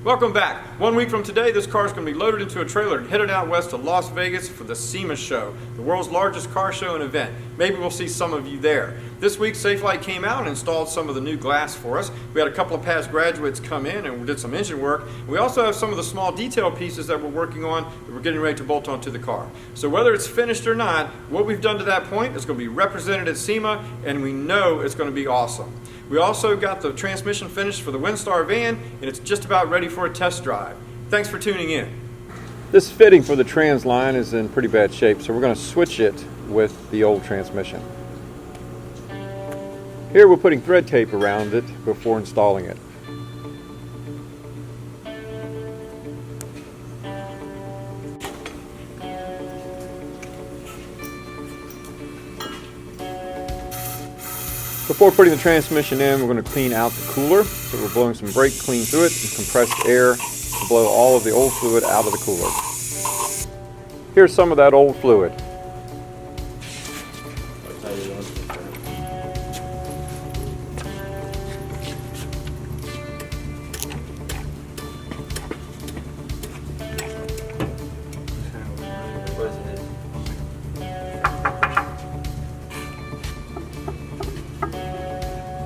Welcome back. 1 week from today, this car is going to be loaded into a trailer and headed out west to Las Vegas for the SEMA show, the world's largest car show and event. Maybe we'll see some of you there. This week, Safelite came out and installed some of the new glass for us. We had a couple of past graduates come in and we did some engine work. We also have some of the small detail pieces that we're working on that we're getting ready to bolt onto the car. So whether it's finished or not, what we've done to that point is going to be represented at SEMA, and we know it's going to be awesome. We also got the transmission finished for the Windstar van, and it's just about ready for a test drive. Thanks for tuning in. This fitting for the trans line is in pretty bad shape, so we're going to switch it with the old transmission. Here we're putting thread tape around it before installing it. Before putting the transmission in, we're going to clean out the cooler. So we're blowing some brake clean through it and compressed air to blow all of the old fluid out of the cooler. Here's some of that old fluid.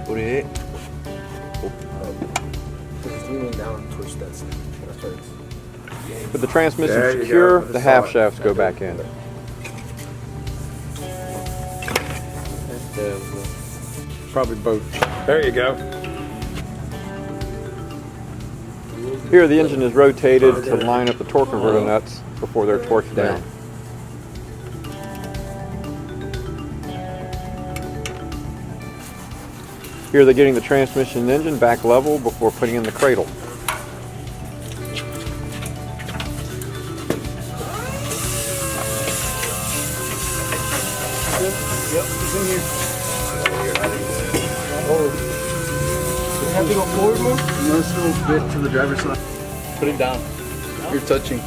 Put it. With the transmission secure, the half shafts go back in. Probably both. There you go. Here the engine is rotated to line up the torque converter nuts before they're torqued down. Here they're getting the transmission and engine back level before putting in the cradle. Yep, he's in here. Oh. Do we have to go forward more? No, just a little bit to the driver's side. Put him down. You're touching.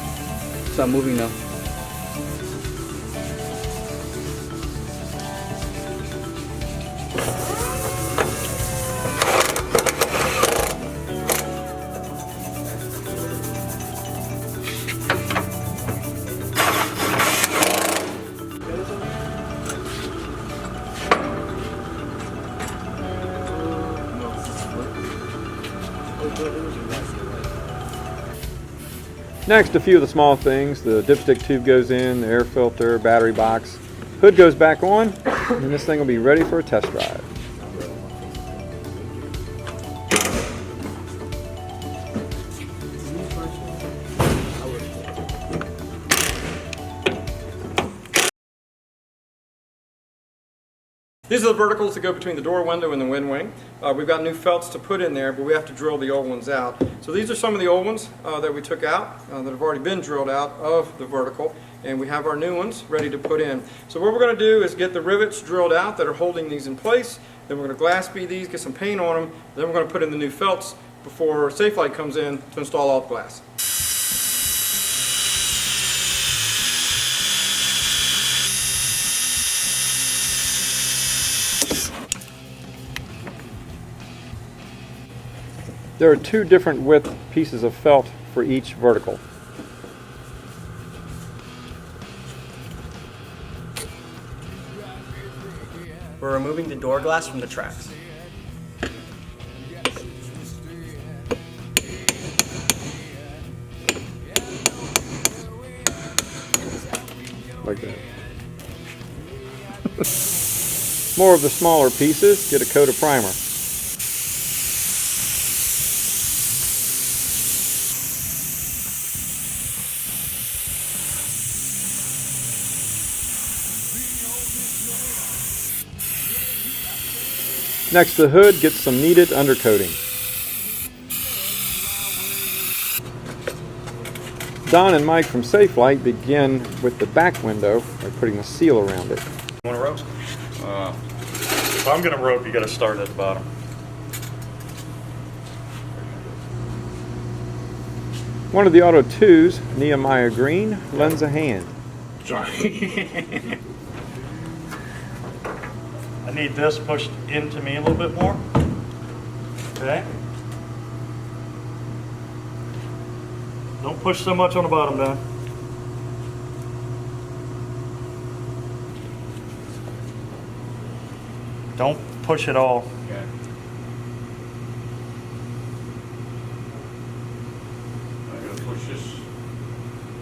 It's not moving now. Next, a few of the small things. The dipstick tube goes in, the air filter, battery box. Hood goes back on, and this thing will be ready for a test drive. These are the verticals that go between the door window and the wind wing. We've got new felts to put in there, but we have to drill the old ones out. So these are some of the old ones that we took out that have already been drilled out of the vertical, and we have our new ones ready to put in. So what we're going to do is get the rivets drilled out that are holding these in place. Then we're going to glass bead these, get some paint on them. Then we're going to put in the new felts before Safelite comes in to install all the glass. There are two different width pieces of felt for each vertical. We're removing the door glass from the tracks. Like that. More of the smaller pieces, get a coat of primer. Next, the hood gets some needed undercoating. Don and Mike from Safelite begin with the back window by putting a seal around it. Want to rope? If I'm going to rope, you got to start at the bottom. One of the Auto 2s, Nehemiah Green, lends a hand. Sorry. I need this pushed into me a little bit more. Okay. Don't push so much on the bottom, Don. Don't push it all. Okay. I'm gonna push this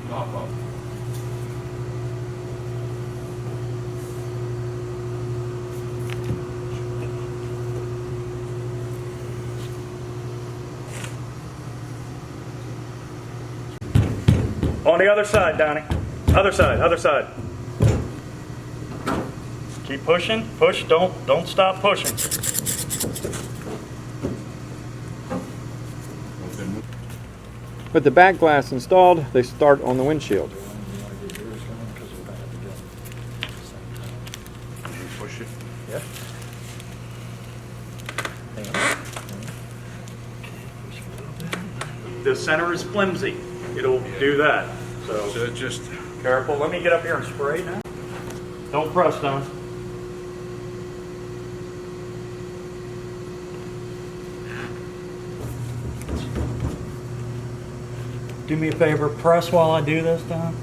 top up. On the other side, Donnie. Other side, other side. Keep pushing, push, don't stop pushing. With the back glass installed, they start on the windshield. Push it. Yeah. The center is flimsy. It'll do that. So So it just. careful. Let me get up here and spray now. Don't press, Don. Do me a favor, press while I do this, Don.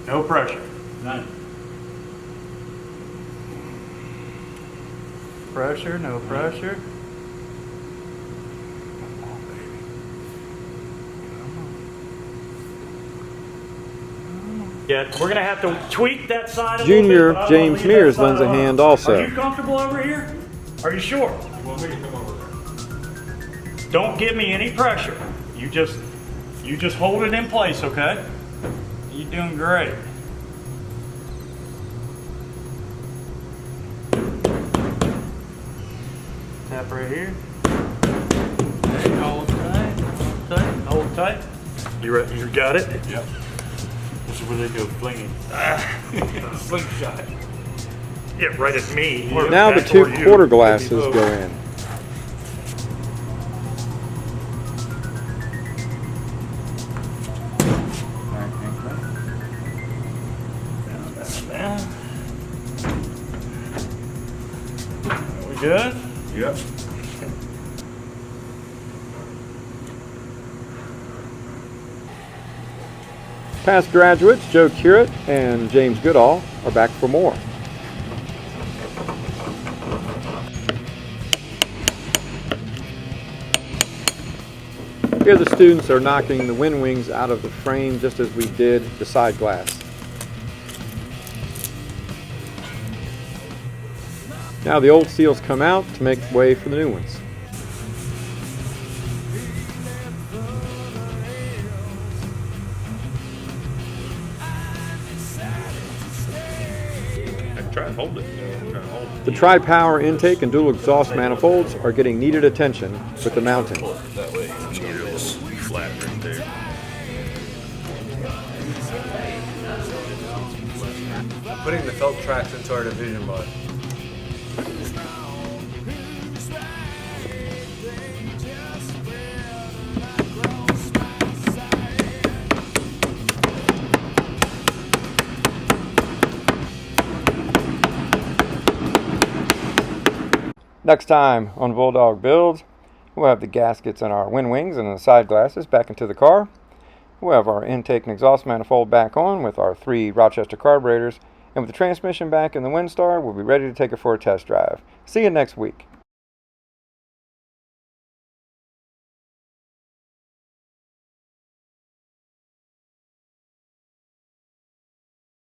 No pressure. None. Pressure, no pressure. Yeah, we're gonna have to tweak that side a little Junior bit, but I wanna James leave that Mears side lends a alone. hand also. Are you comfortable over here? Are you sure? You want me to come over there? Don't give me any pressure. You just hold it in place, okay? You're doing great. Tap right here. Okay, hold tight, hold tight, hold tight. You got it? Yep. This is where they go flinging. Slingshot. Yeah, right at me. Now the Back two toward you. quarter glasses go in. Down. Are we good? Yep. Past graduates Joe Curett and James Goodall are back for more. Here the students are knocking the wind wings out of the frame just as we did the side glass. Now the old seals come out to make way for the new ones. Try and hold it. Try and hold it. The tri-power intake and dual exhaust manifolds are getting needed attention with the mounting. That way. It's flat right there. Putting the felt tracks into our division board. Next time on Bulldog Builds, we'll have the gaskets on our wind wings and the side glasses back into the car. We'll have our intake and exhaust manifold back on with our 3 Rochester carburetors, and with the transmission back in the Windstar, we'll be ready to take it for a test drive. See you next week.